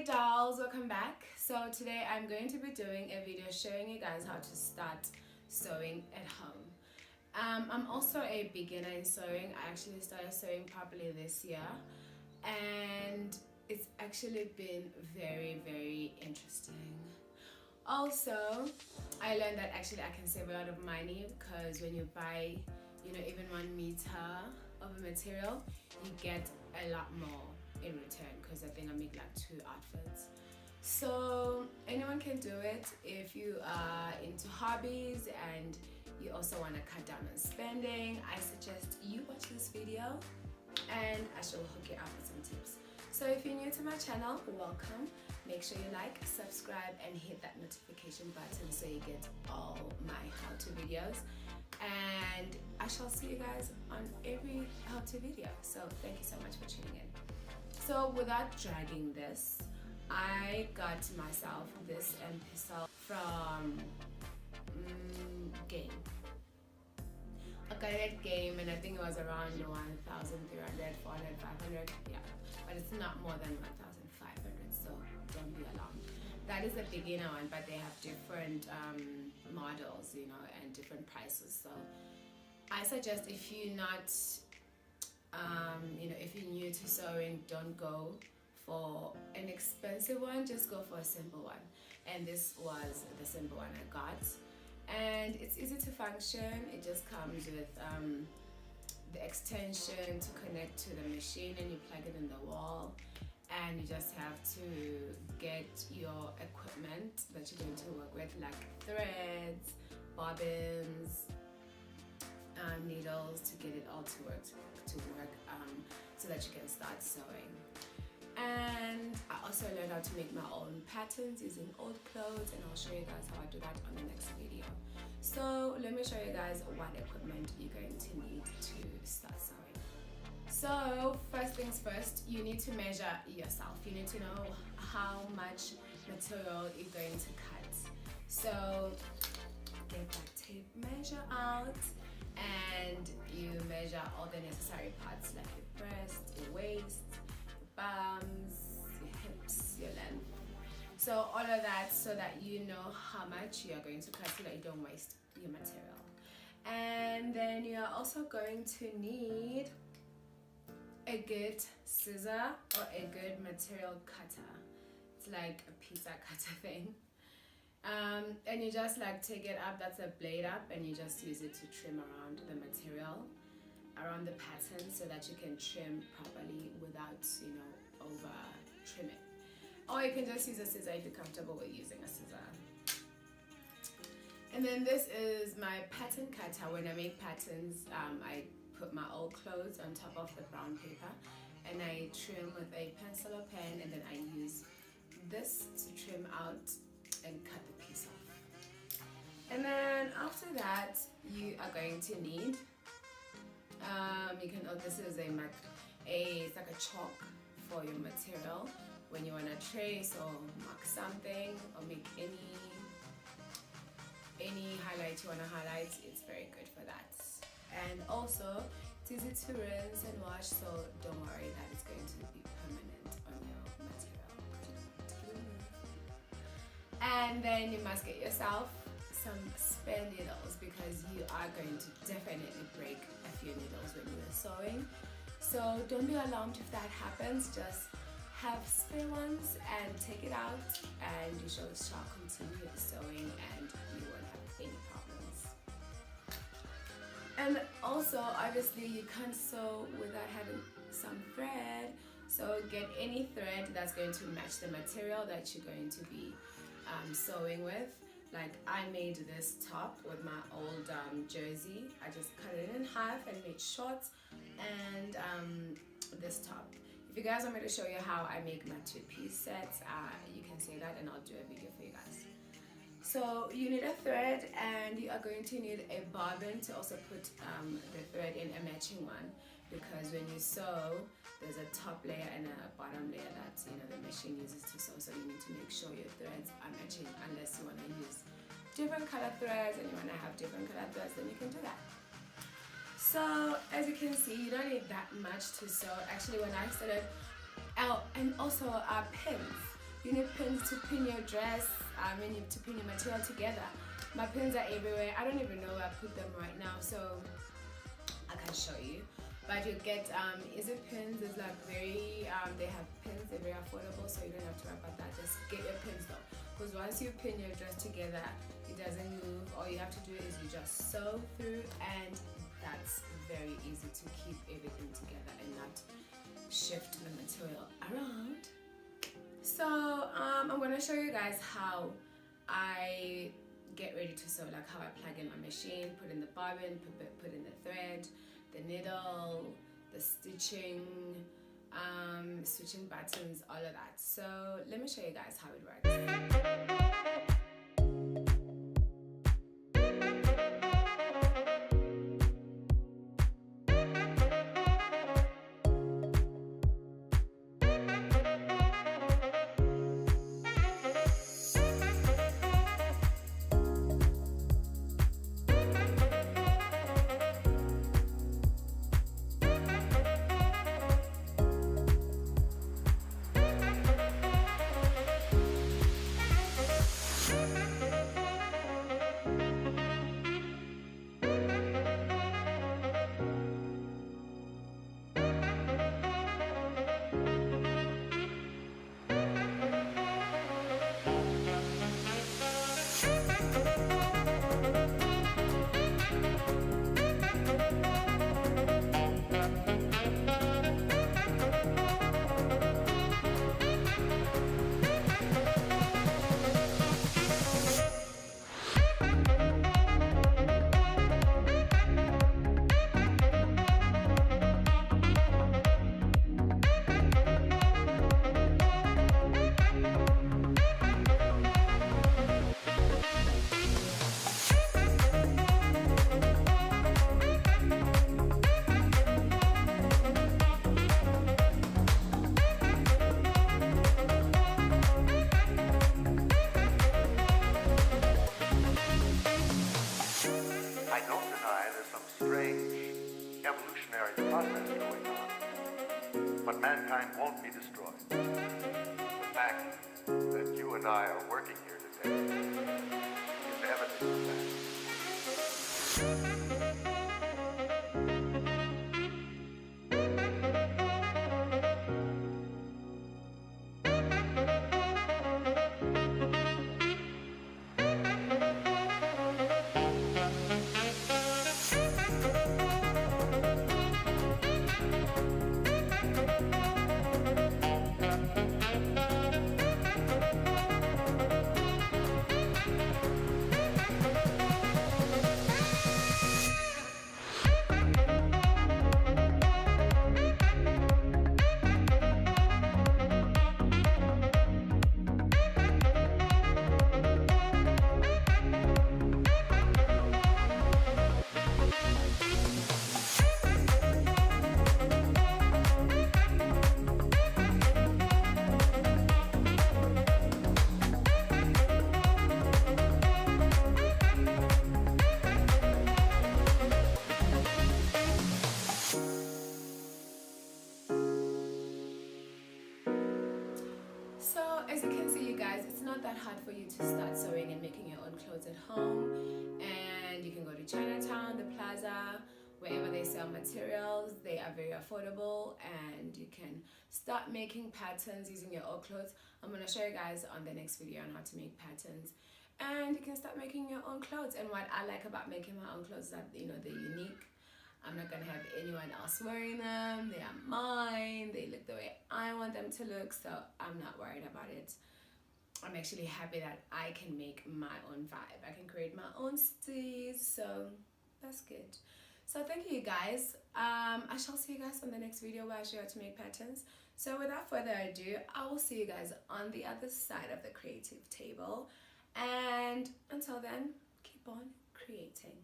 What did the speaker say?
Hey dolls, welcome back. So today I'm going to be doing a video showing you guys how to start sewing at home. I'm also a beginner in sewing. I actually started sewing properly this year and it's actually been very interesting. Also, I learned that actually I can save a lot of money because when you buy, even 1 meter of a material, you get a lot more in return because I think I make like 2 outfits. So anyone can do it if you are into hobbies and you also want to cut down on spending. I suggest you watch this video and I shall hook you up with some tips. So if you're new to my channel, welcome. Make sure you like, subscribe and hit that notification button so you get all my how-to videos, and I shall see you guys on every how-to video. So thank you so much for tuning in. So without dragging this, I got myself this Empisal from Game. I got it at Game and I think it was around 1,300, 400, 500, yeah, but it's not more than 1,500, so don't be alarmed. That is a beginner one, but they have different models, and different prices. So I suggest if you're not if you're new to sewing, don't go for an expensive one, just go for a simple one. And this was the simple one I got, and it's easy to function. It just comes with the extension to connect to the machine, and you plug it in the wall, and you just have to get your equipment that you're going to work with, like threads, bobbins, needles, to get it all to work so that you can start sewing. And I also learned how to make my own patterns using old clothes, and I'll show you guys how I do that on the next video. So let me show you guys what equipment you're going to need to start sewing. So first things first, you need to measure yourself. You need to know how much material you're going to cut. So get that tape measure out and you measure all the necessary parts like your breast, your waist, your bums, your hips, your length. So all of that, so that you know how much you are going to cut so that you don't waste your material. And then you are also going to need a good scissor or a good material cutter. It's like a pizza cutter thing. And you just take it up, that's a blade up, and you just use it to trim around the material, around the pattern, so that you can trim properly without over trimming. Or you can just use a scissor if you're comfortable with using a scissor. And then this is my pattern cutter. When I make patterns, I put my old clothes on top of the brown paper and I trim with a pencil or pen, and then I use this to trim out and cut the piece off. And then after that, you are going to need this is it's like a chalk for your material when you want to trace or mark something or make any highlight you want to highlight. It's very good for that. And also it's easy to rinse and wash, so don't worry that it's going to be permanent on your material. And then you must get yourself some spare needles, because you are going to definitely break a few needles when you're sewing. So don't be alarmed if that happens. Just have spare ones and take it out, and you shall continue sewing and you won't have any problems. And also, obviously, you can't sew without having some thread. So get any thread that's going to match the material that you're going to be sewing with. Like I made this top with my old jersey. I just cut it in half and made shorts, and this top. If you guys want me to show you how I make my 2-piece sets, you can say that and I'll do a video for you guys. So you need a thread, and you are going to need a bobbin to also put the thread in a matching one, because when you sew, there's a top layer and a bottom layer that the machine uses to sew. So you need to make sure your threads are matching, unless you want to use different color threads and you want to have different color threads, then you can do that. So as you can see, you don't need that much to sew. Actually, when I started, and also our pins. You need pins to pin your dress. You need to pin your material together. My pins are everywhere. I don't even know where I put them right now, so I can't show you. But you get easy pins. It's like very they have pins, they're very affordable, so you don't have to worry about that. Just get your pins though, because once you pin your dress together, it doesn't move. All you have to do is you just sew through, and that's very easy to keep everything together and not shift the material around. So I'm gonna show you guys how I get ready to sew, like how I plug in my machine, put in the bobbin, put in the thread, the needle, the stitching, switching buttons, all of that. So let me show you guys how it works. But mankind won't be destroyed. The fact that you and I are working here today is evidence of that. As you can see, you guys, it's not that hard for you to start sewing and making your own clothes at home. And you can go to Chinatown, the Plaza, wherever they sell materials. They are very affordable, and you can start making patterns using your old clothes. I'm going to show you guys on the next video on how to make patterns, and you can start making your own clothes. And what I like about making my own clothes is that, you know, they're unique. I'm not gonna have anyone else wearing them. They are mine. They look the way I want them to look, so I'm not worried about it. I'm actually happy that I can make my own vibe. I can create my own steez, so that's good. So thank you guys. I shall see you guys on the next video where I show you how to make patterns. So without further ado, I will see you guys on the other side of the creative table. And until then, keep on creating.